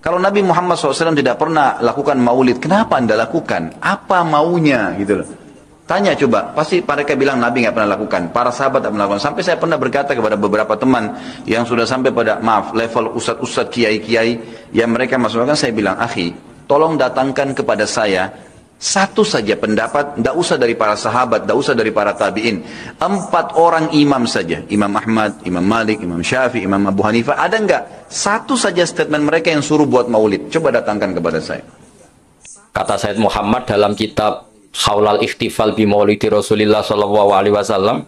Kalau Nabi Muhammad SAW tidak pernah lakukan maulid, kenapa Anda lakukan? Apa maunya gitu loh. Tanya coba, pasti mereka bilang Nabi nggak pernah lakukan, para sahabat tidak pernah lakukan. Sampai saya pernah berkata kepada beberapa teman yang sudah sampai pada level ustadz-ustadz, kiai-kiai yang mereka masukkan, saya bilang, akhi, tolong datangkan kepada saya satu saja pendapat, tidak usah dari para sahabat, tidak usah dari para tabi'in. 4 orang imam saja, Imam Ahmad, Imam Malik, Imam Syafi'i, Imam Abu Hanifah, ada enggak? Satu saja statement mereka yang suruh buat maulid. Coba datangkan kepada saya. Kata Said Muhammad dalam kitab Haulal Ikhtifal bi Maulidi Rasulillah sallallahu alaihi wasallam.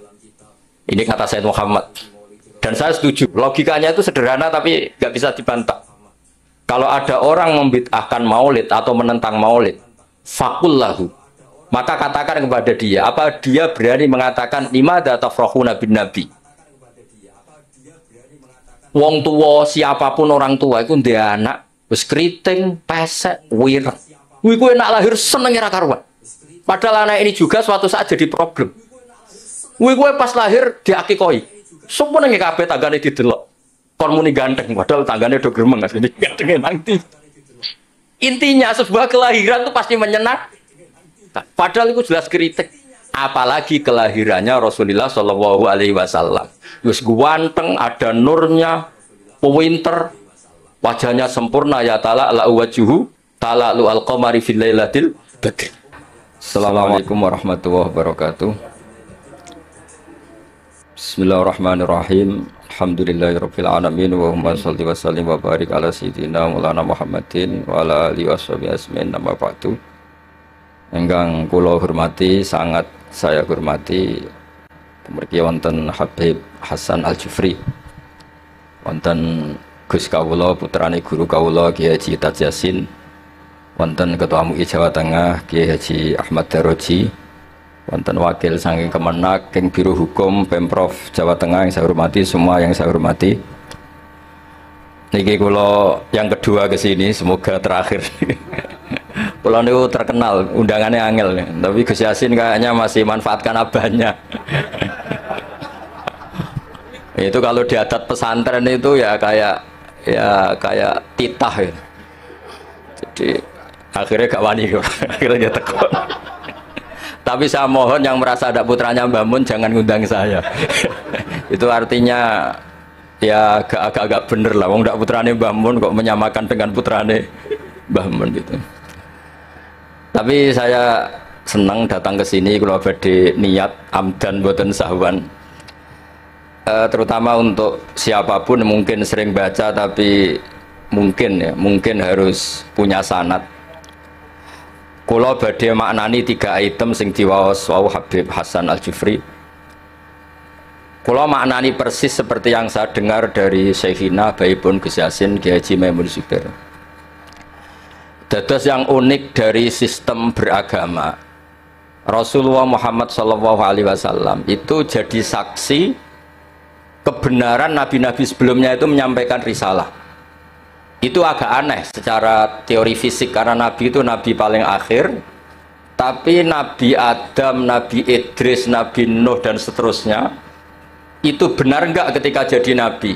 Ini kata Said Muhammad. Dan saya setuju. Logikanya itu sederhana tapi nggak bisa dibantah. Kalau ada orang membid'ahkan maulid atau menentang maulid, fakullahu, maka katakan kepada dia, apa dia berani mengatakan limadza tafrahuna bin nabi? Wong tua, siapapun orang tua itu dia anak wis kriting, pesek, wireng. Kuwi kuwi nak lahir seneng ora karuan. Padahal anak ini juga suatu saat jadi problem. Kuwi pas lahir diakikoi. Sumpene kabeh tanggane didelok. Kon muni ganteng, padahal tanggane do gremeng asline gantenge nanti. Intinya sebuah kelahiran itu pasti menyenangkan. Padahal itu jelas kritik. Apalagi kelahirannya Rasulullah Shallallahu Alaihi Wasallam. Terus ganteng, ada nurnya, pinter, wajahnya sempurna ya ta'ala la wajuhu ta'ala lu al-qamari fil lailatil badr. Assalamualaikum warahmatullahi wabarakatuh. Bismillahirrahmanirrahim. Alhamdulillahirabbil alamin wa humma shalli wa sallim wa barik ala sayyidina Maulana Muhammadin wa ala alihi washabihi asmin nama ba'du. Ingkang kula hormati, sangat saya hormati mriki wonten Habib Hasan Al-Jufri. Wonten Gus kawula putrane guru kawula Kiai Haji Taj Yasin. Wonten Ketua MUI Jawa Tengah Kiai Haji Ahmad Daroji. Wonten wakil saking Kemenak, Keng Biro Hukum Pemprov Jawa Tengah yang saya hormati, semua yang saya hormati. Niki kula yang kedua ke sini, semoga terakhir. Kula niku terkenal, undangannya angel nih. Tapi Gus Yasin kayaknya masih manfaatkan abahnya. Itu kalau di adat pesantren itu ya kayak titah ya. Jadi akhirnya gak wani akhirnya tekon. Tapi saya mohon yang merasa ada putranya Mbah Mun jangan ngundang saya. Itu artinya ya agak-agak bener lah. Wong ndak putrane Mbah Mun kok menyamakan dengan putrane Mbah Mun gitu. Tapi saya senang datang ke sini kalau badhe niat amdan boten sahwan. Terutama untuk siapapun mungkin sering baca tapi mungkin harus punya sanad. Kula badhe maknani 3 item sing diwaos wau Habib Hasan Al-Jufri. Kula maknani persis seperti yang saya dengar dari Syekhina Baipun Gus Yasin Kiai Haji Maimun Zubair. Dados yang unik dari sistem beragama, Rasulullah Muhammad SAW itu jadi saksi kebenaran nabi-nabi sebelumnya itu menyampaikan risalah. Itu agak aneh secara teori fisik karena Nabi itu Nabi paling akhir, tapi Nabi Adam, Nabi Idris, Nabi Nuh dan seterusnya itu benar enggak ketika jadi Nabi?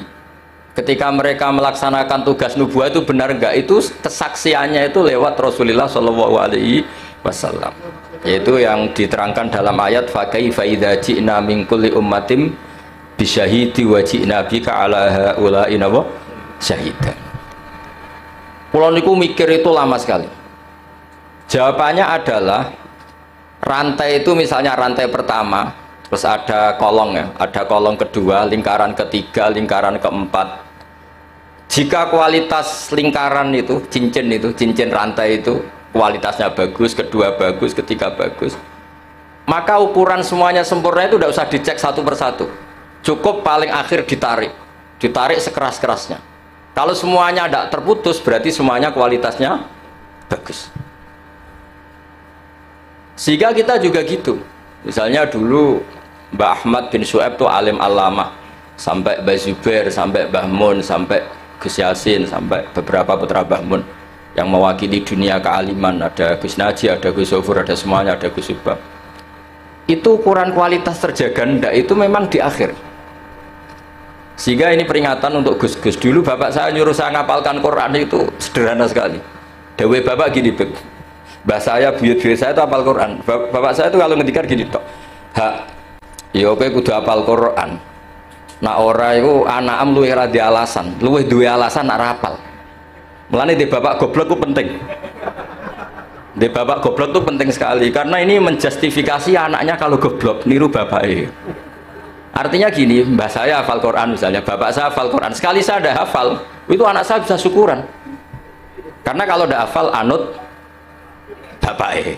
Ketika mereka melaksanakan tugas nubuah itu benar enggak? Itu kesaksiannya itu lewat Rasulullah Shallallahu Alaihi Wasallam. Yaitu yang diterangkan dalam ayat fakaifa idza ji'na min kulli ummatin bisyahidi wa ji'na bika ala haula'i syahidan. Pulau niku mikir itu lama sekali. Jawabannya adalah rantai itu misalnya rantai pertama, terus ada kolong ya, ada kolong kedua, lingkaran ketiga, lingkaran keempat. Jika kualitas lingkaran itu, cincin rantai itu kualitasnya bagus, kedua bagus, ketiga bagus, maka ukuran semuanya sempurna itu tidak usah dicek satu persatu. Cukup paling akhir ditarik sekeras-kerasnya. Kalau semuanya tidak terputus, berarti semuanya kualitasnya bagus. Sehingga kita juga gitu. Misalnya dulu Mbah Ahmad bin Syuaib itu alim alamah, sampai Mbah Zubair, sampai Mbah Mun, sampai Gus Yasin, sampai beberapa putra Mbah Mun yang mewakili dunia kealiman. Ada Gus Naji, ada Gus Sofur, ada semuanya, ada Gus Subab. Itu ukuran kualitas terjaga ndak itu memang di akhir. Sehingga ini peringatan untuk Gus-Gus. Dulu bapak saya nyuruh saya ngapalkan Quran itu sederhana sekali. Dewe bapak gini, Beb. Mbah saya, buyut-buyut saya itu hafal Quran. Bapak saya itu kalau ngendikan gini tok. Hak, ya oke kudu hafal Quran. Nah ora itu anakam luwih ra di alasan, luwih duwe alasan nak rapal. Mulane di bapak goblok itu penting. Di bapak goblok itu penting sekali karena ini menjustifikasi anaknya kalau goblok niru bapaknya. Artinya gini, mbah saya hafal Quran misalnya, bapak saya hafal Quran. Sekali saya ada hafal, itu anak saya bisa syukuran. Karena kalau ada hafal anut bapaknya.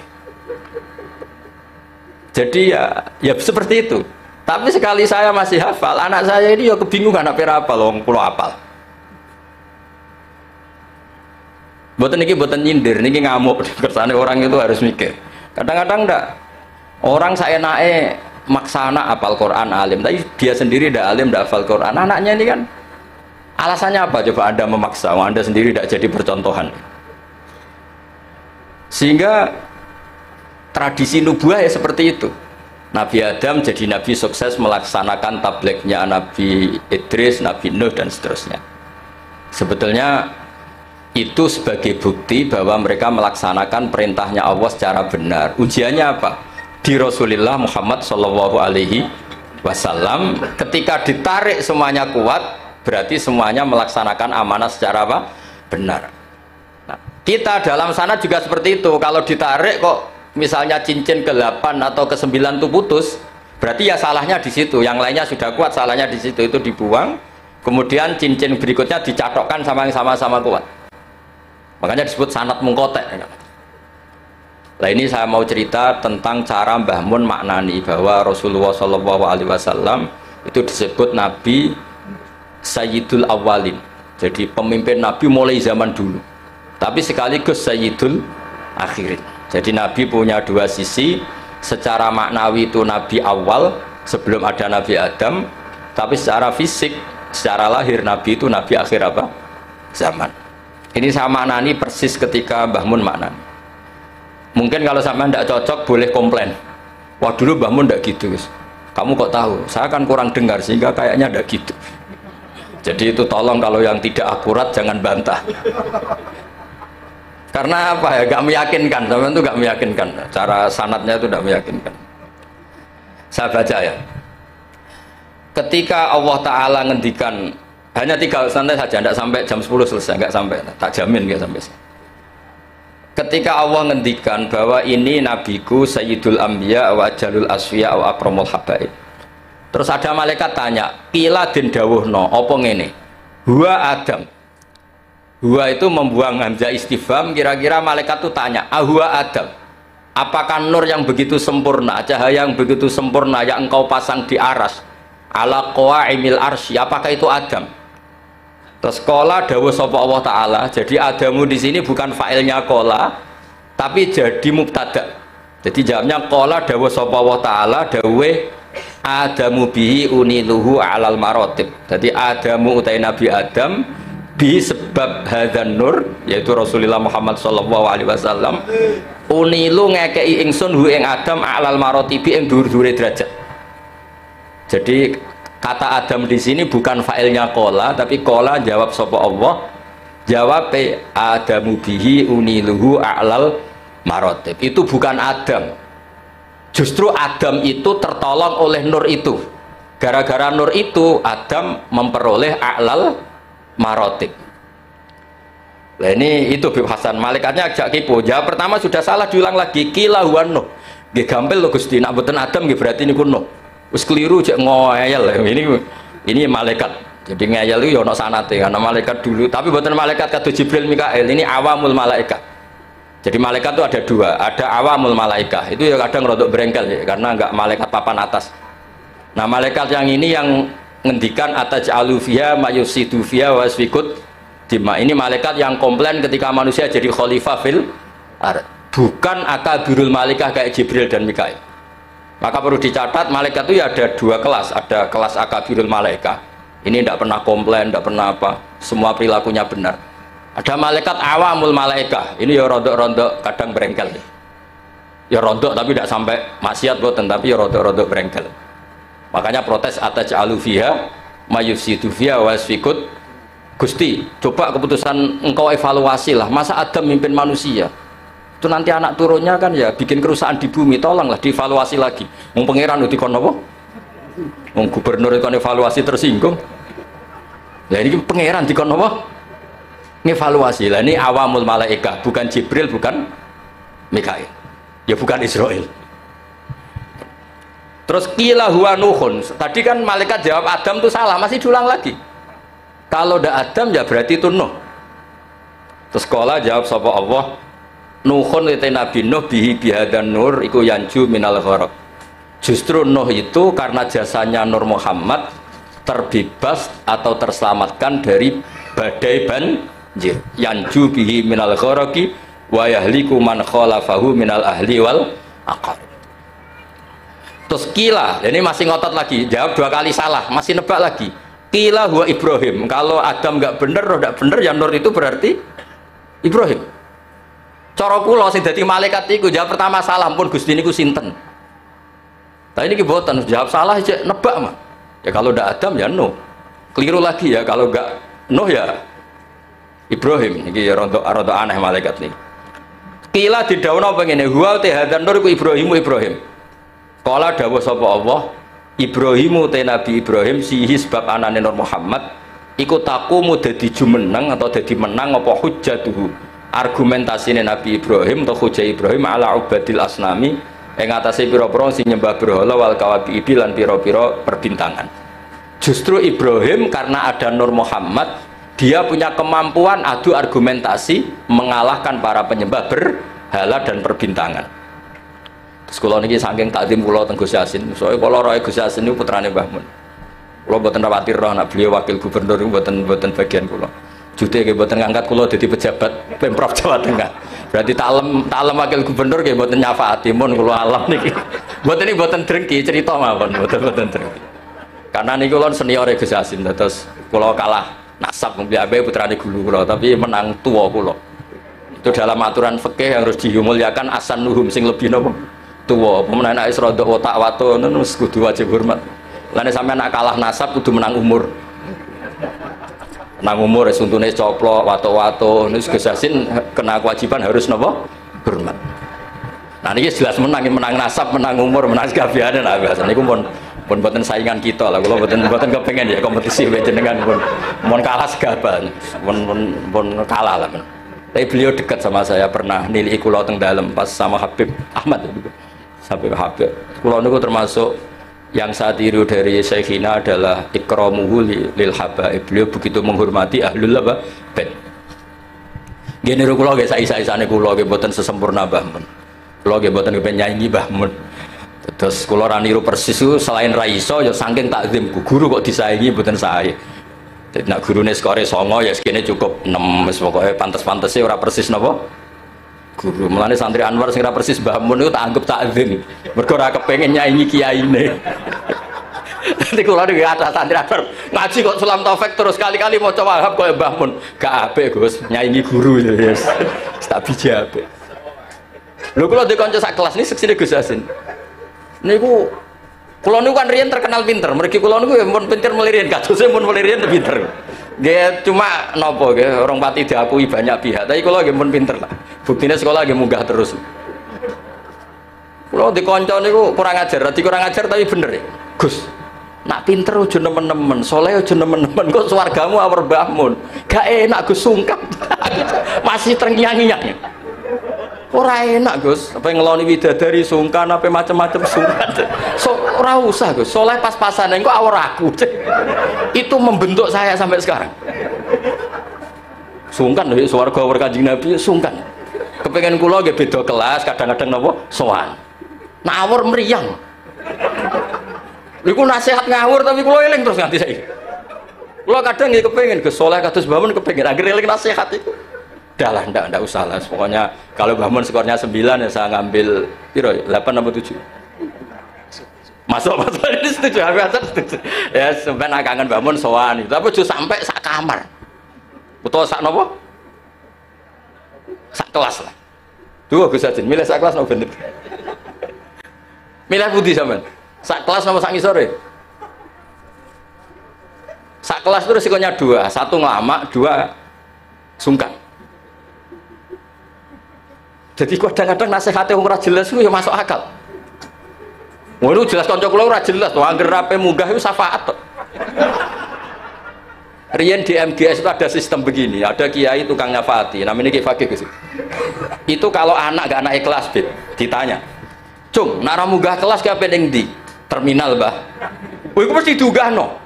Jadi ya seperti itu. Tapi sekali saya masih hafal, anak saya ini ya kebingungan apa hafal, wong kula hafal. Boten niki boten nyindir, niki ngamuk. Kersane orang itu harus mikir. Kadang-kadang ndak orang saya naik maksa anak hafal Quran alim, tapi dia sendiri ndak alim, ndak hafal Quran. Anaknya ini kan alasannya apa? Coba Anda memaksa, Anda sendiri tidak jadi percontohan. Sehingga tradisi nubuah ya seperti itu. Nabi Adam jadi nabi sukses melaksanakan tablignya Nabi Idris, Nabi Nuh dan seterusnya. Sebetulnya itu sebagai bukti bahwa mereka melaksanakan perintahnya Allah secara benar. Ujiannya apa? Di Rasulullah Muhammad Shallallahu Alaihi Wasallam ketika ditarik semuanya kuat, berarti semuanya melaksanakan amanah secara apa? Benar. Nah, kita dalam sana juga seperti itu. Kalau ditarik kok misalnya cincin ke-8 atau ke-9 itu putus, berarti ya salahnya di situ. Yang lainnya sudah kuat, salahnya di situ, itu dibuang. Kemudian cincin berikutnya dicatokkan sama yang sama-sama kuat. Makanya disebut sanad mungkotek. Nah ini saya mau cerita tentang cara Mbah Mun maknani bahwa Rasulullah SAW itu disebut Nabi Sayyidul Awwalin. Jadi pemimpin Nabi mulai zaman dulu. Tapi sekaligus Sayyidul Akhirin. Jadi Nabi punya dua sisi. Secara maknawi itu Nabi awal sebelum ada Nabi Adam, tapi secara fisik, secara lahir Nabi itu Nabi akhir apa? Zaman. Ini saya maknani persis ketika Mbah Mun maknani. Mungkin kalau sama tidak cocok boleh komplain. Wah dulu Mbah Mun tidak gitu guys. Kamu kok tahu? Saya kan kurang dengar sehingga kayaknya tidak gitu. Jadi itu tolong kalau yang tidak akurat jangan bantah. Karena apa ya, gak meyakinkan, teman itu gak meyakinkan, cara sanadnya itu gak meyakinkan. Saya baca ya, ketika Allah Ta'ala ngendikan, hanya 3 santai saja, tidak sampai jam 10 selesai, gak sampai, tak jamin gak sampai. Ketika Allah ngendikan bahwa ini nabiku Sayyidul Anbiya wa Jalul Asfiya wa Akramul Habaib, terus ada malaikat tanya, kila din dawuhno, apa ngene? Huwa Adam. Huwa itu membuang hamzah istifham, kira-kira malaikat itu tanya, ahwa Adam, apakah nur yang begitu sempurna, cahaya yang begitu sempurna yang engkau pasang di aras ala qawaimil arsy, apakah itu Adam? Terus qala dawuh sapa Allah Ta'ala, jadi Adamu di sini bukan fa'ilnya qala tapi jadi mubtada. Jadi jawabnya qala dawuh sapa Allah Ta'ala dawuh Adamu bihi uniluhu alal marotib. Jadi Adamu utai Nabi Adam bi sebab hadzan nur, yaitu Rasulullah Muhammad sallallahu alaihi wasallam, unilu ngekei ingsun hu ing Adam alal marotibi ing dhuwur-dhuwure derajat. Jadi kata Adam di sini bukan fa'ilnya qala tapi qala jawab sapa Allah, jawab Adamu bihi uniluhu alal marotib. Itu bukan Adam. Justru Adam itu tertolong oleh nur itu. Gara-gara nur itu Adam memperoleh alal marotib. Nah ini itu Bib Hasan, malaikatnya agak kipu. Jawab pertama sudah salah, diulang lagi. Kila huwa Nuh. Nggih gampil lho Gusti, nak mboten Adam nggih berarti niku Nuh. Wis keliru cek ngoyel. Ini malaikat. Jadi ngeyel itu ya ono sanate karena malaikat dulu, tapi mboten malaikat kados Jibril Mikail, ini awamul malaikat. Jadi malaikat itu ada dua, ada awamul malaikat. Itu ya kadang rodok berengkel ya, karena enggak malaikat papan atas. Nah, malaikat yang ini yang ngendikan ataj'alu fiha mayusidu fiha wasfikut dima. Ini malaikat yang komplain ketika manusia jadi khalifah fil ard. Bukan akabirul malaikah kayak Jibril dan Mikail. Maka perlu dicatat, malaikat itu ya ada dua kelas. Ada kelas akabirul malaikah, ini tidak pernah komplain, tidak pernah apa, semua perilakunya benar. Ada malaikat awamul malaikah, ini ya rontok-rontok kadang berengkel ya rontok tapi tidak sampai maksiat boten, tapi ya rontok-rontok berengkel. Makanya protes ataj'alu fiha mayufsidu fiha wa yasfikut. Gusti, coba keputusan engkau evaluasi lah, masa Adam mimpin manusia itu nanti anak turunnya kan ya bikin kerusakan di bumi, tolonglah dievaluasi lagi. Wong pangeran itu kon apa? Wong gubernur itu evaluasi tersinggung. Lah ini pangeran dikon apa? Ngevaluasi. Lah ini awamul malaikah, bukan Jibril, bukan Mikail. Ya bukan Israel. Terus qila huwa Nuhun. Tadi kan malaikat jawab Adam itu salah, masih diulang lagi. Kalau ndak Adam ya berarti itu Nuh. Terus sekolah jawab sapa Allah, Nuhun itu Nabi Nuh bihi bihadan nur iku yanju minal gharq. Justru Nuh itu karena jasanya Nur Muhammad terbebas atau terselamatkan dari badai banjir. Yanju bihi minal gharqi wa yahliku man khalafahu minal ahli wal aqar. Terus kila, ini masih ngotot lagi, jawab 2 kali salah, masih nebak lagi. Kila huwa Ibrahim. Kalau Adam nggak bener, roh nggak bener, ya Nur itu berarti Ibrahim. Cara kula sing dadi malaikat iku jawab pertama salah, pun Gusti niku sinten. Tapi ini kibotan jawab salah aja nebak mah. Ya kalau ndak Adam ya Nuh. Keliru lagi ya kalau nggak Nuh ya Ibrahim. Iki ya rada aneh malaikat nih. Kila didhawuhna pengene huwa hadan nur iku Ibrahim. Kala dawuh sapa Allah, Ibrahimu te Nabi Ibrahim sihi sebab anane Nur Muhammad iku taqumu dadi jumeneng atau dadi menang apa hujjatuhu. Argumentasine Nabi Ibrahim atau hujjah Ibrahim ala ubadil asnami ing atase pira-pira sing nyembah berhala wal kawabibi lan pira-pira perbintangan. Justru Ibrahim karena ada Nur Muhammad, dia punya kemampuan adu argumentasi mengalahkan para penyembah berhala dan perbintangan. Terus kula niki saking takdim kula teng Gus Yasin, soalnya kula roe Gus Yasin niku putrane Mbah Mun. Kula mboten khawatir roh nek beliau wakil gubernur niku mboten bagian kula. Jute nggih mboten ngangkat kula dadi pejabat Pemprov Jawa Tengah. Berarti talem wakil gubernur nggih mboten nyafaati mun kula alam niki. Mboten drengki cerita mawon, mboten drengki. Karena niku kula senior Gus Yasin, terus kula kalah nasab mbiyabe putrane guru kula, tapi menang tua kula. Itu dalam aturan fikih yang harus dimuliakan asan nuhum sing lebih napa? Tua. Pemenang anak isrodok otak wato ngono kudu wajib hormat. Lan sampeyan nak kalah nasab kudu menang umur. Nang umur suntune coplok wato-wato niku Gus Yasin kena kewajiban harus napa? Hormat. Nah niki jelas menang nasab, menang umur, menang sekabiane nah biasa niku pun mboten saingan kita lah, kula mboten kepengen ya kompetisi jenengan pun kalah segaban. Pun kalah lah. Tapi beliau dekat sama saya, pernah nilai kula teng dalem pas sama Habib Ahmad itu. Sampai Habib. Kula niku termasuk yang saya tiru dari Syekhina adalah ikramuhu lil habaib. Beliau begitu menghormati ahlul bait. Nggih niru kula nggih saisa-isane kula nggih mboten sesempurna Mbah Mun. Kula nggih mboten kepen nyanyi Mbah Mun. Terus kula ra niru persis itu selain ra iso ya saking takzim guru kok disaingi mboten sae. Dadi nek gurune skore 9 ya sekene cukup 6 wis pokoke pantes-pantese ora persis napa? Guru. Mulane santri Anwar sing ra persis Mbah Mun niku tak anggap takzim. Mergo ora kepengin nyanyi kiyaine. Nanti kula niku ada santri Anwar ngaji kok Sulam Taufik terus kali-kali maca Wahab koyo Mbah Mun. Gak apik, Gus. Nyanyi guru ya wis. Tak biji apik. Lho kula di kanca sak kelas ini seksine Gus Yasin. Niku kula niku kan riyen terkenal pinter. Mergi kula niku ya mun pinter melirin, kadose mun melirin pinter. Nggih cuma napa nggih orang pati diakui banyak pihak, tapi kula nggih mun pinter lah. Buktine sekolah nggih munggah terus. Kula di kanca niku kurang ajar tapi bener ya. Gus, nak pinter aja nemen-nemen, saleh aja nemen-nemen, kok swargamu awur Mbah Mun. Gak enak Gus sungkan. Masih terngiang-ngiang. Ora enak Gus, apa ngeloni widadari sungkan, apa macam-macam sungkan. So ora usah Gus, soleh pas-pasan engko awur aku. Itu membentuk saya sampai sekarang. Sungkan lho swarga awur Kanjeng Nabi sungkan. Kepengen kula nggih beda kelas, kadang-kadang napa sowan. Nak awur mriyang. Niku nasihat ngawur tapi kula eling terus nganti saiki. Kula kadang nggih kepengen Gus soleh kados Mbah Mun kepengen anggere eling nasihat itu. Udah lah, enggak usah lah. Pokoknya kalau Mbah Mun skornya 9 ya saya ngambil piro 8 atau 7. Masuk ini setuju, setuju. Ya sebenarnya kangen Mbah Mun sowan, tapi aja sampai sak kamar. Betul sak napa? Sak kelas lah. Tuh Gus Yasin, milih sak kelas napa bener? Milih putih sampean. Sak kelas napa sak ngisore? Sak kelas itu resikonya dua, satu ngelama, dua sungkan. Jadi kadang-kadang nasihatnya ora jelas itu ya masuk akal. Waduh jelas kanca kula ora jelas, angger rape munggah itu syafaat tok. Rian di MGS itu ada sistem begini, ada kiai tukang nyafati, namanya Kiai Fakih Gus. Itu kalau anak gak naik kelas, ditanya, Cung, nara munggah kelas ke apa di terminal, Mbah? Wih, aku mesti diunggah no.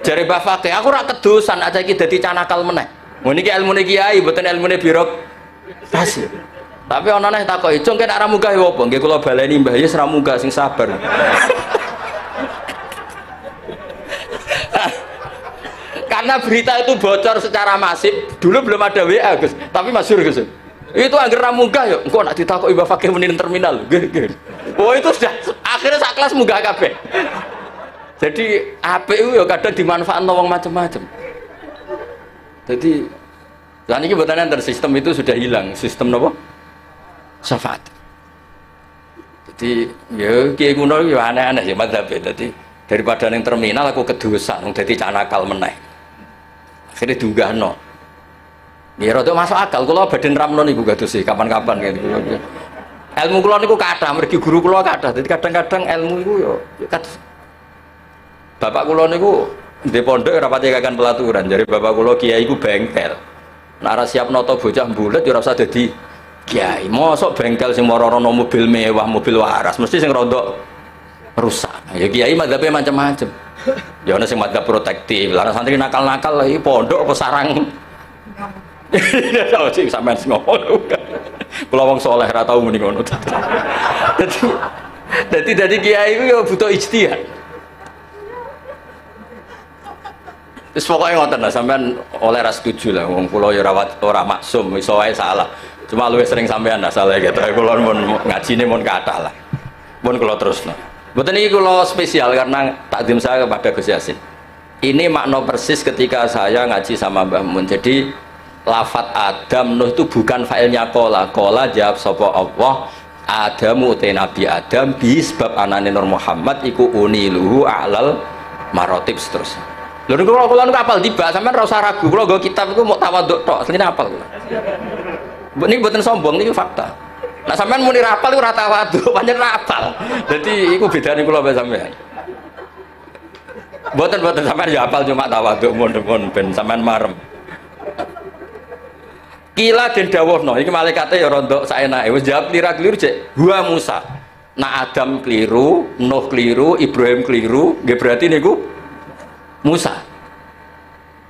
Jare Mbah Fakih, aku rak kedosan aja iki dadi canakal meneh. Ngene iki ilmune kiai, mboten ilmune birokrasi. Tapi ana neh takoki, Cung, kena ra munggah ya apa? Nggih kula baleni Mbah, ya ra munggah sing sabar. Karena berita itu bocor secara masif, dulu belum ada WA Gus, tapi masyhur Gus. Itu angger ra munggah yo, engko nak ditakoki Mbah Fakih muni terminal. Nggih. Oh itu sudah akhirnya sak kelas munggah kabeh. Jadi apik itu ya kadang dimanfaatno wong macam-macam. Jadi lan iki mboten enten sistem itu sudah hilang, sistem napa? Syafaat. Jadi ya kiai kuno yo aneh-aneh ya madzhab. Dadi daripada ning terminal aku kedosan wong dadi canakal meneh. Akhirnya diunggahno. Ya rada masuk akal kula badhe nramno niku kados kapan-kapan gitu. Ilmu kula niku kathah, mergi guru kula kathah. Dadi kadang-kadang ilmu iku yo kados bapak kula niku ndek pondok ora pati kakan pelaturan. Jare bapak kula kiai iku bengkel. Nek ora siap nata bocah mbulet ya ora usah dadi kiai. Mosok bengkel sing moro-rono mobil mewah, mobil waras, mesti sing rada rusak. Ya kiai madzhabe macam-macam. Ya ana sing madzhab protektif, lan santri nakal-nakal iki pondok apa sarang. Sing sampean ngono. Kula wong saleh ora tau muni ngono. Dadi kiai iku ya butuh ijtihad. Wis pokoke ngoten lah sampean oleh ra setuju lah wong kula ya ora maksum iso wae salah. Cuma luwih sering sampean lah salah gitu. Kula mun ngajine mun kathah lah. Mun kula terusno. Betul ini kalau spesial karena takdim saya kepada Gus Yasin. Ini makna persis ketika saya ngaji sama Mbah Mun. Jadi lafat Adam Nuh itu bukan failnya kola. Kola jawab sapa Allah. Adamu te Nabi Adam bisbab anane Nur Muhammad iku uniluhu a'lal marotib terus. Lha niku kula niku apal tiba sampean ora usah ragu. Kula nggo kitab iku mau tawaduk tok, asline apal kula. Niki mboten sombong niki fakta. Nah sampean muni rapal iku ora tawadhu, pancen rapal. Dadi iku bedane kula mbek sampean. Mboten sampean ya apal cuma tawadhu mun ben sampean marem. Kila den dawuhno, iki malaikate ya rontok saenake. Wis jawab keliru cek. Huwa Musa. Nah Adam keliru, Nuh keliru, Ibrahim keliru, nggih berarti niku Musa.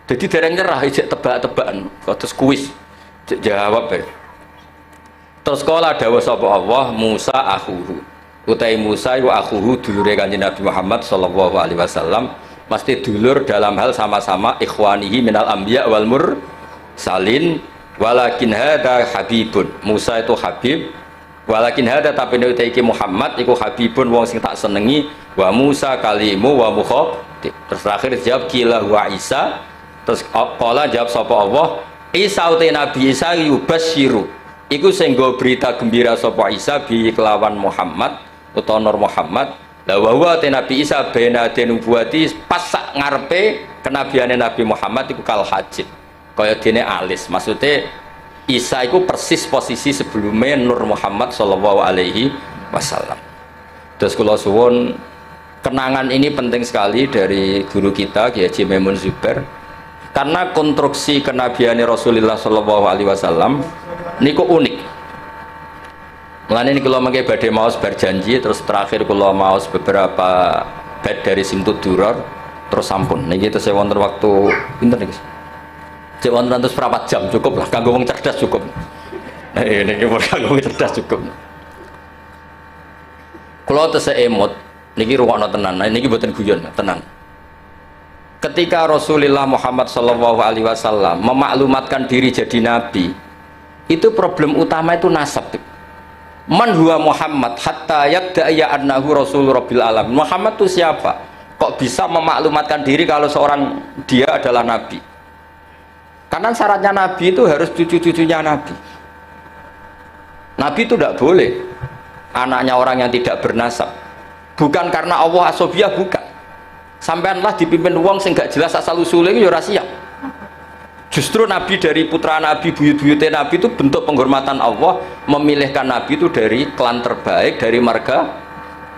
Jadi dereng nyerah cek tebak-tebakan, terus kuis. Cek jawab ya. Terus kala dawuh sapa Allah Musa akhuhu. Utai Musa iku akhuhu dulure Kanjeng Nabi Muhammad sallallahu alaihi wasallam, mesti dulur dalam hal sama-sama ikhwanihi minal anbiya wal mursalin, walakin hada habibun. Musa itu habib, walakin hada tapi nek iki Muhammad iku habibun wong sing tak senengi, wa Musa kalimu wa mukhatib. Terus terakhir jawab kila wa Isa. Terus kala jawab sapa Allah Isa utai Nabi Isa yubasyiru. Iku sing nggo berita gembira sapa Isa bi kelawan Muhammad utawa Nur Muhammad. La wa te Nabi Isa bena denubuati pas sak ngarepe kenabiane Nabi Muhammad iku kal hajid. Kaya dene alis. Maksudnya Isa iku persis posisi sebelumnya Nur Muhammad sallallahu alaihi wasallam. Terus kula suwun kenangan ini penting sekali dari guru kita Kiai Haji Maimun Zubair. Karena konstruksi kenabiane Rasulullah sallallahu alaihi wasallam niku unik. Mulane niku kula mengke badhe maos berjanji terus terakhir kula maos beberapa bait dari Simtud Duror terus sampun. Niki tesih wonten waktu pinten niki? Cek wonten 104 jam cukup lah kanggo wong cerdas cukup. Nah niki kanggo wong cerdas cukup. Kula tesih emot niki rungokno tenan. Nah niki mboten guyon, tenan. Ketika Rasulullah Muhammad sallallahu alaihi wasallam memaklumatkan diri jadi nabi, itu problem utama itu nasab. Man huwa Muhammad hatta yadda'iya annahu rasulur rabbil alamin. Muhammad itu siapa? Kok bisa memaklumatkan diri kalau seorang dia adalah nabi? Karena syaratnya nabi itu harus cucu-cucunya nabi. Nabi itu tidak boleh anaknya orang yang tidak bernasab. Bukan karena Allah asobiyah, bukan. Sampeanlah dipimpin wong sing gak jelas asal usule iku ya ora siap. Justru Nabi dari putra Nabi, buyut-buyutnya Nabi itu bentuk penghormatan Allah, memilihkan Nabi itu dari klan terbaik, dari marga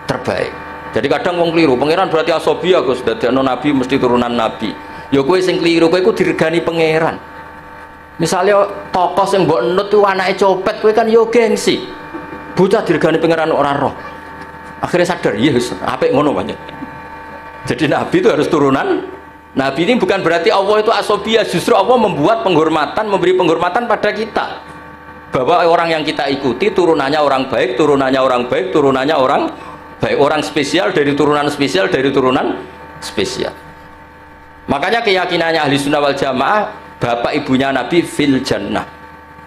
terbaik. Jadi kadang wong keliru, pangeran berarti asobi aku sudah ada Nabi mesti turunan Nabi. Ya kowe sing keliru, kowe iku diregani pangeran. Misalnya tokoh sing mbok nut itu anake copet, kowe kan yo gengsi. Bocah diregani pangeran ora roh. Akhirnya sadar, iya apik ngono banyak. Jadi Nabi itu harus turunan Nabi. Ini bukan berarti Allah itu asobia, justru Allah membuat penghormatan, memberi penghormatan pada kita, bahwa orang yang kita ikuti turunannya orang baik, turunannya orang baik, turunannya orang baik, orang spesial dari turunan spesial, dari turunan spesial. Makanya keyakinannya ahli sunnah wal jamaah, bapak ibunya Nabi fil jannah,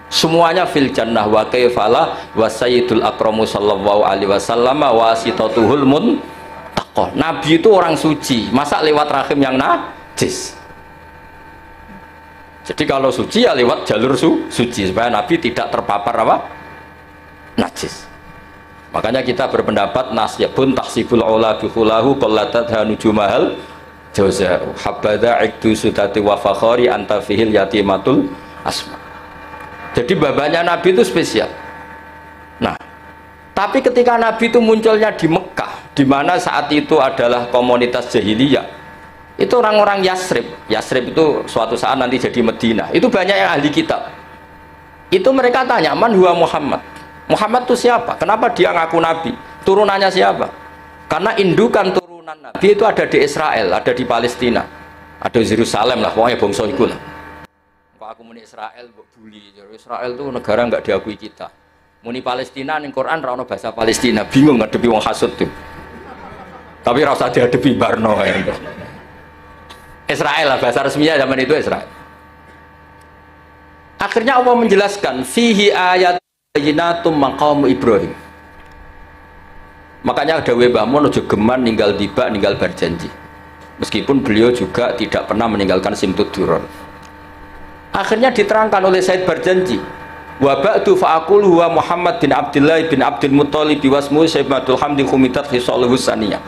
semuanya fil jannah. Wa kaifala wa sayyidul akramu sallallahu alaihi wasallam wa wasitatuhul muntaqah. Nabi itu orang suci, masa lewat rahim yang najis? Jadi kalau suci ya lewat jalur suci, supaya Nabi tidak terpapar apa? Najis. Makanya kita berpendapat nasyabun tahsibul ula bikhulahu qallatat nujumahal jauza habada ikdu sudati wa fakhari anta fihil yatimatul asma. Jadi babanya Nabi itu spesial. Nah, tapi ketika Nabi itu munculnya di Mekah, di mana saat itu adalah komunitas jahiliyah, itu orang-orang Yasrib. Yasrib itu suatu saat nanti jadi Medina. Itu banyak yang ahli kitab. Itu mereka tanya, man huwa Muhammad? Muhammad itu siapa? Kenapa dia ngaku Nabi? Turunannya siapa? Karena indukan turunan Nabi itu ada di Israel, ada di Palestina, ada di Yerusalem lah, pokoknya bangsa itu lah. Kalau aku muni Israel, bully. Israel itu negara nggak diakui kita. Muni Palestina, ning Quran ra ono bahasa Palestina, bingung ngadepi wong hasud tuh. Tapi rasa dihadapi Barno ya. Israel lah bahasa resminya zaman itu Israel. Akhirnya Allah menjelaskan fihi ayat bayyinatum maqam Ibrahim. Makanya ada Mbah Mun ojo geman ninggal tiba, ninggal berjanji. Meskipun beliau juga tidak pernah meninggalkan simtud duron. Akhirnya diterangkan oleh Said Berjanji. Wa ba'du fa'aqul huwa Muhammad bin Abdullah bin Abdul Muttalib wasmu Syaibatul Hamdi Khumitat Khisaluhu Saniyah.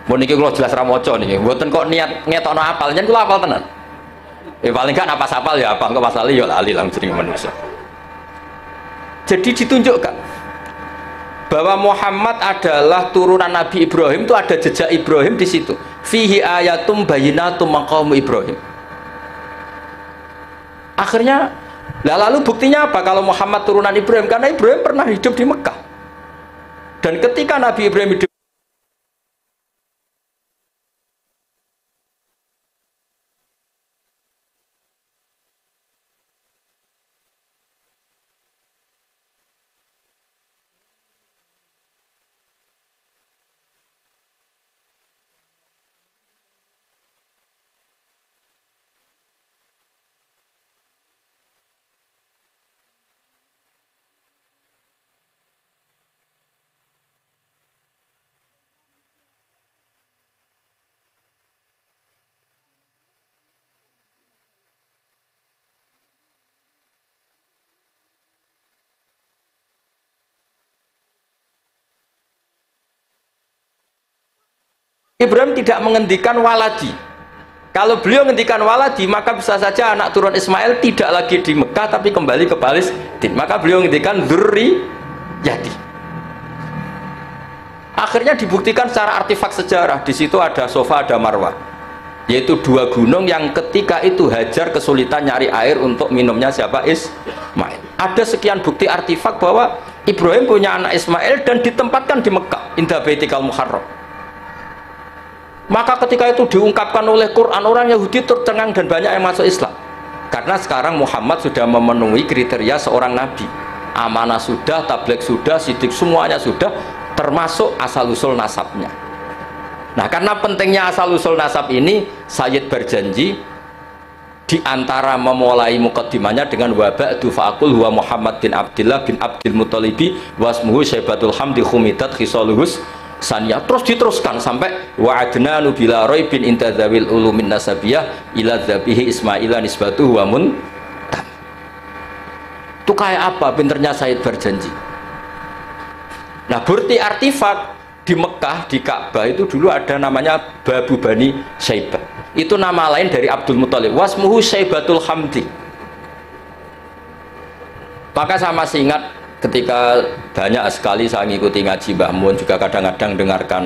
Mun niki kula jelas ra maca niki. Mboten kok niat ngetokno apal, nyen kula apal tenan. Paling gak napas apal ya apa, kok pasale ya lali lang jeneng manusia. Jadi ditunjukkan bahwa Muhammad adalah turunan Nabi Ibrahim, itu ada jejak Ibrahim di situ. Fihi ayatum bayyinatum maqam Ibrahim. Akhirnya, lalu buktinya apa kalau Muhammad turunan Ibrahim? Karena Ibrahim pernah hidup di Mekah. Dan ketika Nabi Ibrahim hidup Ibrahim tidak menghentikan waladi. Kalau beliau menghentikan waladi, maka bisa saja anak turun Ismail tidak lagi di Mekah tapi kembali ke Palestina. Maka beliau menghentikan dzurriyyati. Akhirnya dibuktikan secara artefak sejarah. Di situ ada Safa, ada Marwah, yaitu dua gunung yang ketika itu Hajar kesulitan nyari air untuk minumnya siapa? Ismail. Ada sekian bukti artefak bahwa Ibrahim punya anak Ismail dan ditempatkan di Mekah, inda baitikal muharram. Maka ketika itu diungkapkan oleh Quran, orang Yahudi tercengang dan banyak yang masuk Islam. Karena sekarang Muhammad sudah memenuhi kriteria seorang nabi. Amanah sudah, tabligh sudah, sidik semuanya sudah, termasuk asal-usul nasabnya. Nah, karena pentingnya asal-usul nasab ini, Sayyid berjanji di antara memulai mukaddimahnya dengan wa ba'du fa'aqul huwa Muhammad bin Abdullah bin Abdul Muttalibi wasmuhu Syaibatul Hamdi Khumitat Khisaluhus Saniyah. Terus diteruskan sampai wa'adna nubila roibin intadzawil ulumin nasabiyah ila dzabihi Ismaila nisbatuhu wa muntam. Itu kayak apa pinternya Said berjanji. Nah, bukti artefak di Mekah, di Ka'bah itu dulu ada namanya Babu Bani Syaibah. Itu nama lain dari Abdul Muthalib. Wasmuhu Syaibatul Hamdi. Maka saya masih ingat ketika banyak sekali saya ngikuti ngaji Mbah Mun, juga kadang-kadang dengarkan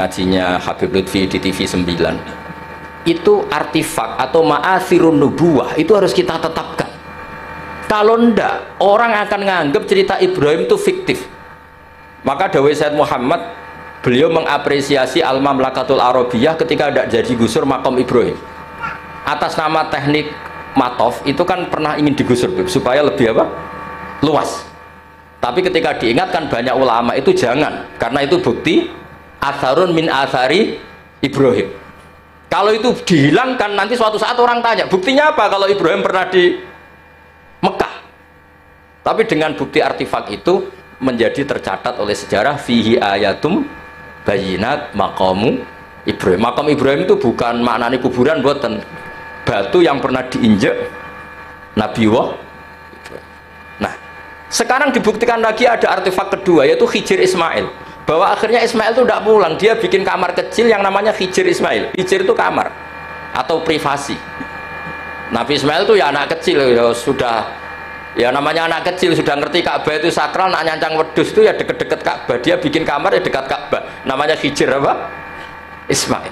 ngajinya Habib Lutfi di TV 9. Itu artifak atau ma'athirun nubuwah itu harus kita tetapkan. Kalau ndak, orang akan nganggap cerita Ibrahim itu fiktif. Maka dawai Sayyid Muhammad, beliau mengapresiasi Al-Mamlakatul Arabiyah ketika tidak jadi gusur makam Ibrahim. Atas nama teknik matof itu kan pernah ingin digusur supaya lebih apa? Luas. Tapi ketika diingatkan banyak ulama itu jangan, karena itu bukti atharun min athari Ibrahim. Kalau itu dihilangkan nanti suatu saat orang tanya, buktinya apa kalau Ibrahim pernah di Mekah? Tapi dengan bukti artifak itu menjadi tercatat oleh sejarah fihi ayatum bayinat maqamu Ibrahim. Makam Ibrahim itu bukan maknanya kuburan, boten. Batu yang pernah diinjek Nabi Wah. Nah, sekarang dibuktikan lagi ada artefak kedua yaitu Hijir Ismail. Bahwa akhirnya Ismail itu tidak pulang, dia bikin kamar kecil yang namanya Hijir Ismail. Hijir itu kamar atau privasi. Nabi Ismail itu ya anak kecil, ya sudah, ya namanya anak kecil sudah ngerti Ka'bah itu sakral, nak nyancang wedus itu ya deket-deket Ka'bah, dia bikin kamar ya dekat Ka'bah, namanya Hijir apa? Ismail.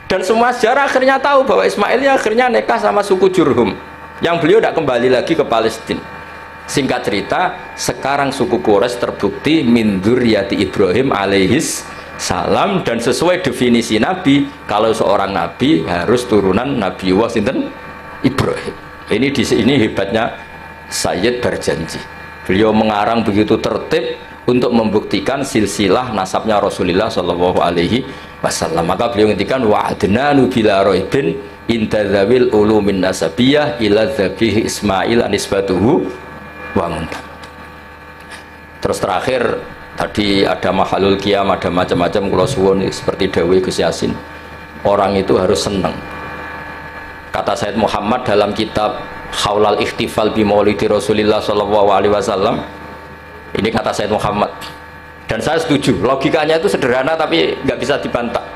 Dan semua sejarah akhirnya tahu bahwa Ismail ya akhirnya nikah sama suku Jurhum, yang beliau tidak kembali lagi ke Palestina. Singkat cerita, sekarang suku Quraisy terbukti min dzurriyyati Ibrahim alaihis salam, dan sesuai definisi Nabi, kalau seorang Nabi harus turunan Nabi sinten Ibrahim. Ini di sini hebatnya Sayyid Barjanji. Beliau mengarang begitu tertib untuk membuktikan silsilah nasabnya Rasulullah Shallallahu Alaihi Wasallam. Maka beliau ngendikan wa'adnanu bila roibin intadzawil ulumin nasabiyah ila dzabih Ismail anisbatuhu wa muntah. Terus terakhir tadi ada mahalul qiyam, ada macam-macam kula suwun seperti dawuh Gus Yasin. Orang itu harus senang. Kata Sayyid Muhammad dalam kitab Haulal Ikhtifal bi Maulidi Rasulillah sallallahu alaihi wasallam. Ini kata Sayyid Muhammad. Dan saya setuju, logikanya itu sederhana tapi nggak bisa dibantah.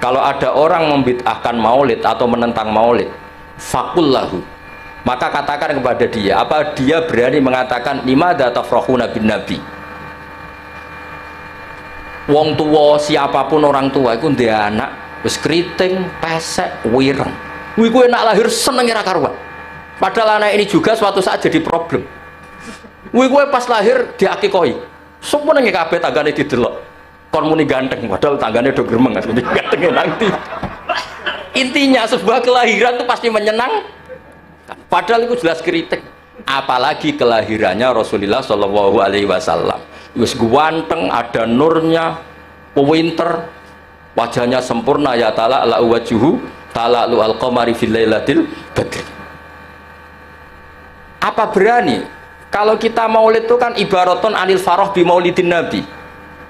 Kalau ada orang membid'ahkan maulid atau menentang maulid, fakullahu, maka katakan kepada dia, apa dia berani mengatakan limadza tafrahuna bin nabi? Wong tua, siapapun orang tua itu dia anak wis kriting, pesek, wireng. Kuwi kuwi enak lahir seneng ora karuan. Padahal anak ini juga suatu saat jadi problem. Kuwi pas lahir diakikoi. Sok meneng kabeh tanggane didelok. Kon muni ganteng, padahal tanggane do gremeng ganteng nanti. Intinya sebuah kelahiran itu pasti menyenang. Padahal itu jelas kritik. Apalagi kelahirannya Rasulullah Shallallahu Alaihi Wasallam. Wis ganteng, ada nurnya, pewinter, wajahnya sempurna, ya ta'ala la wajuhu ta'ala lu al-qamari fil lailatil badri. Apa berani? Kalau kita maulid itu kan ibaraton anil faroh bi maulidin nabi.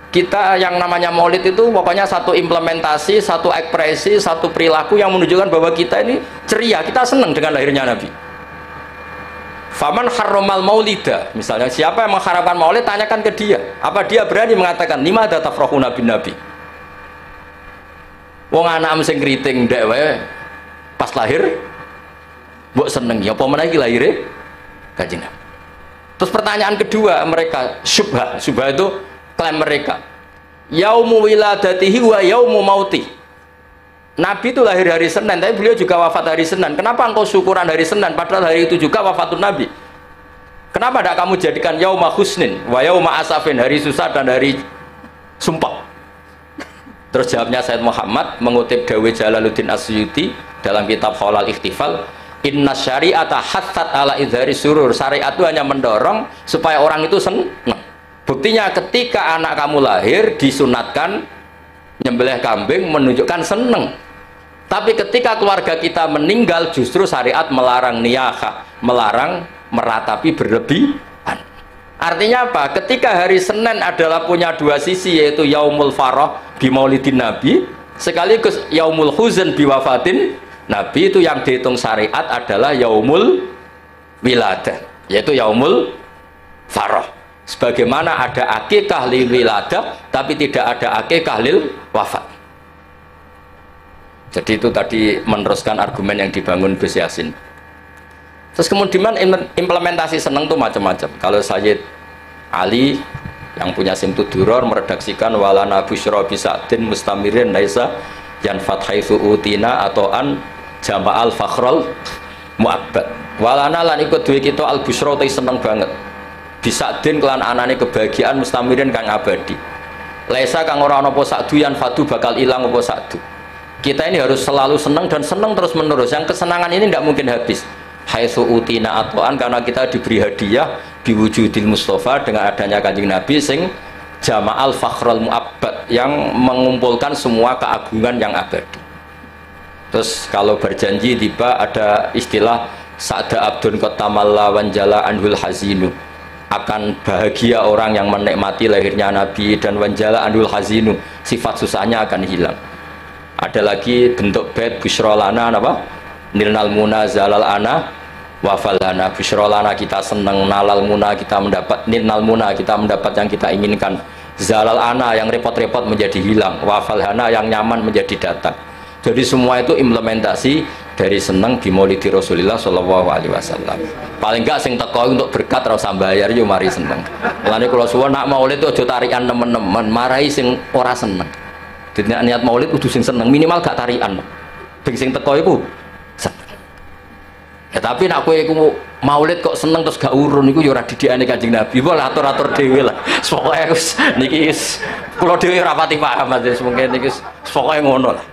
Kita yang namanya maulid itu pokoknya satu implementasi, satu ekspresi, satu perilaku yang menunjukkan bahwa kita ini ceria, kita senang dengan lahirnya Nabi. Faman harromal maulida, misalnya siapa yang mengharamkan maulid, tanyakan ke dia. Apa dia berani mengatakan limadza tafrahuna bin nabi? Wong anak sing kriting ndek wae pas lahir mbok seneng ya apa meneh iki lahire Kanjeng Nabi. Terus pertanyaan kedua mereka, syubha itu klaim mereka. Yaumu wiladatihi wa yaumu mauti. Nabi itu lahir hari Senin, tapi beliau juga wafat hari Senin. Kenapa engkau syukuran hari Senin padahal hari itu juga wafatun Nabi? Kenapa tidak kamu jadikan yauma husnin wa yauma asafin, hari susah dan hari sumpah? Terus jawabnya Sayyid Muhammad mengutip dawuh Jalaluddin Asyuti dalam kitab Haulal Ikhtifal, inna syari'ata hatsat ala idhari surur. Syariat itu hanya mendorong supaya orang itu senang. Buktinya ketika anak kamu lahir disunatkan nyembelih kambing menunjukkan senang. Tapi ketika keluarga kita meninggal justru syariat melarang niyahah, melarang meratapi berlebihan. Artinya apa? Ketika hari Senin adalah punya dua sisi, yaitu yaumul farah bi maulidin nabi, sekaligus yaumul huzn bi wafatin nabi. Itu yang dihitung syariat adalah yaumul wiladah, yaitu yaumul farah. Sebagaimana ada akikah lil wiladah tapi tidak ada akikah lil wafat. Jadi itu tadi meneruskan argumen yang dibangun Gus Yasin. Terus kemudian implementasi seneng itu macam-macam. Kalau Sayyid Ali yang punya Simtud Duror meredaksikan walana busyra bisadin mustamirin laisa yan fathaitsu utina atau an jama'al fakhrul mu'abbad. Walana lan ikut duwe kita al busyra te seneng banget. Bisadin kelan anane kebahagiaan mustamirin kang abadi. Laisa kang ora ana apa sakdu yan fatu bakal ilang apa sakdu. Kita ini harus selalu senang dan senang terus menerus. Yang kesenangan ini tidak mungkin habis. Haitsu utina atoan, karena kita diberi hadiah biwujudil Mustafa dengan adanya Kanjeng Nabi sing jama'al fakhrul mu'abbad yang mengumpulkan semua keagungan yang abadi. Terus kalau berjanji tiba ada istilah sa'da abdun qatamalla wanjala anhul hazinu, akan bahagia orang yang menikmati lahirnya Nabi dan wanjala anhul hazinu, sifat susahnya akan hilang. Ada lagi bentuk bait busyrolana apa? Nilnal muna zalal ana wafalana. Busyrolana kita senang, nalal muna kita mendapat, nilnal muna kita mendapat yang kita inginkan, zalal ana yang repot-repot menjadi hilang, wafalana yang nyaman menjadi datang. Jadi semua itu implementasi dari senang di maulidi Rasulullah Shallallahu Alaihi Wasallam. Paling enggak sing teko untuk berkat ora usah bayar yo mari seneng. Mulane kula suwun nak maulid itu aja tarikan teman-teman, marahi sing ora seneng. Jadi niat maulid kudu sing seneng, minimal gak tarian. Ben sing teko iku seneng. Ya tapi nak kowe iku maulid kok seneng terus gak urun iku ya ora didikane Kanjeng Nabi. Wah atur-atur dhewe lah. Pokoke wis niki wis kula dhewe ora pati paham wis mungkin niki pokoke ngono lah.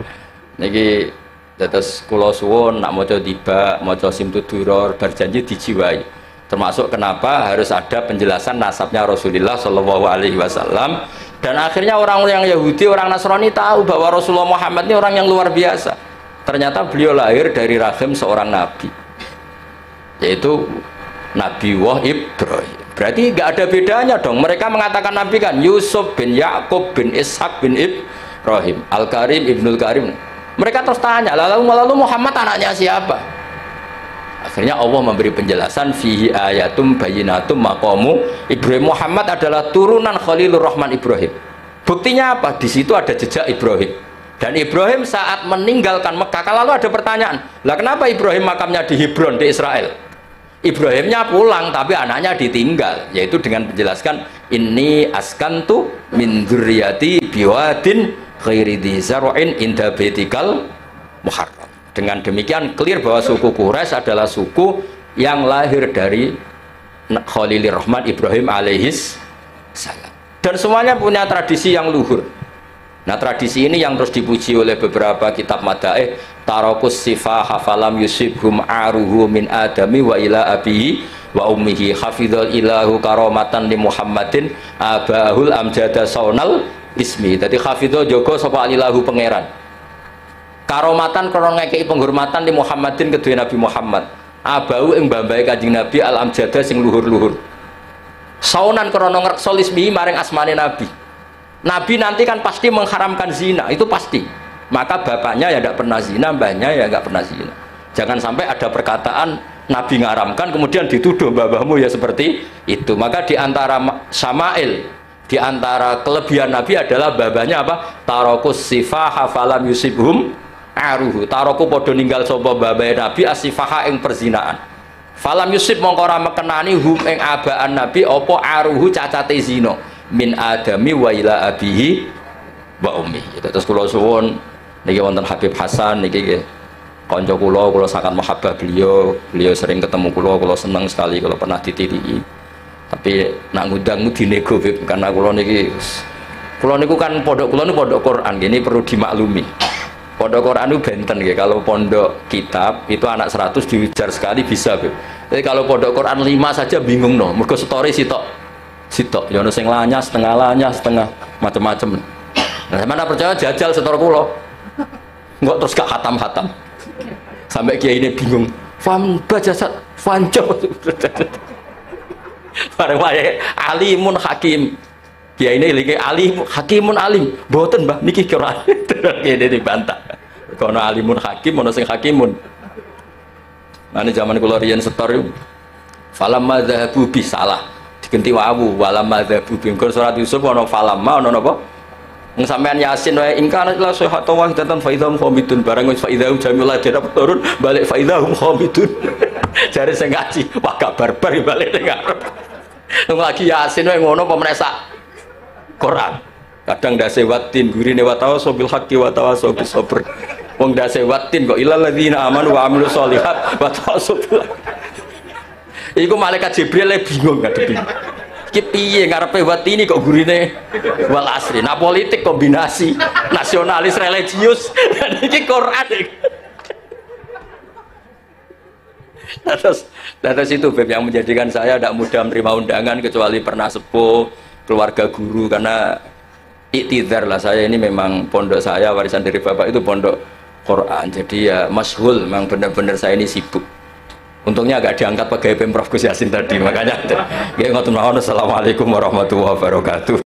Niki terus kula suwun nak maca tiba, maca Simtud Duror berjanji dijiwai. Termasuk kenapa harus ada penjelasan nasabnya Rasulullah Shallallahu Alaihi Wasallam. Dan akhirnya orang yang Yahudi, orang Nasrani tahu bahwa Rasulullah Muhammad ini orang yang luar biasa. Ternyata beliau lahir dari rahim seorang nabi, yaitu Nabi Ibrahim. Berarti nggak ada bedanya dong. Mereka mengatakan nabi kan Yusuf bin Yakub bin Ishak bin Ibrahim, Al-Karim Ibnul Karim. Mereka terus tanya, lalu Muhammad anaknya siapa? Akhirnya Allah memberi penjelasan fihi ayatum bayinatum maqamu Ibrahim. Muhammad adalah turunan Khalilur Rahman Ibrahim. Buktinya apa? Di situ ada jejak Ibrahim. Dan Ibrahim saat meninggalkan Mekah, lalu ada pertanyaan, lah kenapa Ibrahim makamnya di Hebron di Israel? Ibrahimnya pulang tapi anaknya ditinggal, yaitu dengan menjelaskan inni askantu min dzurriyyati biwadin ghairi dzi zar'in inda baitikal muharram. Dengan demikian clear bahwa suku Quraisy adalah suku yang lahir dari Khalilur Rahman Ibrahim alaihis salam. Dan semuanya punya tradisi yang luhur. Nah tradisi ini yang terus dipuji oleh beberapa kitab madaih. Tarakus sifah hafalam yusibhum aruhu min adami wa ila abihi wa ummihi hafidhal ilahu karomatan li Muhammadin abahul amjada saunal ismi. Jadi hafidhal jogo sapa ilahu pangeran karomatan krono ngekei penghormatan di Muhammadin kedua Nabi Muhammad abau ing mbambahe Kanjeng Nabi al amjada sing luhur-luhur saunan krono ngrekso ismi maring asmane Nabi. Nabi nanti kan pasti mengharamkan zina, itu pasti. Maka bapaknya ya tidak pernah zina, mbahnya ya nggak pernah zina. Jangan sampai ada perkataan Nabi ngaramkan kemudian dituduh babahmu ya seperti itu. Maka diantara syama'il, diantara kelebihan Nabi adalah babahnya apa? Tarokus sifah hafalam yusibhum aruhu. Taroku podo ninggal sopo babai Nabi asifaha ing perzinaan. Falam yusib mongkora mekenani hum ing abaan Nabi opo aruhu cacate zino min adami wa ila abihi wa ummi. Terus kula suwun niki wonten Habib Hasan niki kanca kula sangat mahabbah beliau sering ketemu kula seneng sekali kalau pernah dititipi. Tapi nak ngundang dinego karena kula niku kan pondok kula niku pondok Quran, ini perlu dimaklumi. Pondok Quran itu benten ya. Kalau pondok kitab itu anak 100 diujar sekali bisa, Beb. Jadi kalau pondok Quran 5 saja bingung no. Mergo story sitok. Ya ono sing lanyas, setengah macam-macam. Nah, sampeyan percaya jajal setor kula. Enggak terus gak hatam-hatam. Sampai kiai ini bingung. Fam bajasat fanjo. Bareng wae alimun hakim. Kiai ini lagi alim, hakimun alim. Mboten Mbah niki kira. Kene dibantah. Kono alimun hakim, ono sing hakimun. Mane zaman kula riyen setor iku falamma dzahabu bi salah. Genti wawu walam madzabu bingkur surat Yusuf ono falamma ono napa? Wong sampean Yasin wae ingkana la sahata wahidatan fa idzahum khamidun barang wis fa idzahum jamila dirap turun balik fa idzahum khamidun. Jare sing ngaji wah gak barbar balik ning ngarep. Wong lagi Yasin wae ngono apa meneh sak Quran. Kadang dase watin gurine wa tawasobil haqqi wa tawasobil sabr. Wong dase watin kok ilal ladzina amanu wa amilus sholihat wa tawasobil. Iku malaikat Jibril bingung ngadepi. Iki piye ngarepe watini kok gurine wal asri. Nah politik kombinasi nasionalis religius. Iki Quran. Terus itu Beb yang menjadikan saya tidak mudah menerima undangan kecuali pernah sepuh keluarga guru karena iktidar lah saya ini memang pondok saya warisan dari bapak itu pondok Quran jadi ya masyhul memang benar-benar saya ini sibuk. Untungnya agak diangkat pegawai Pemprov Gus Yasin tadi makanya. Assalamualaikum warahmatullahi wabarakatuh.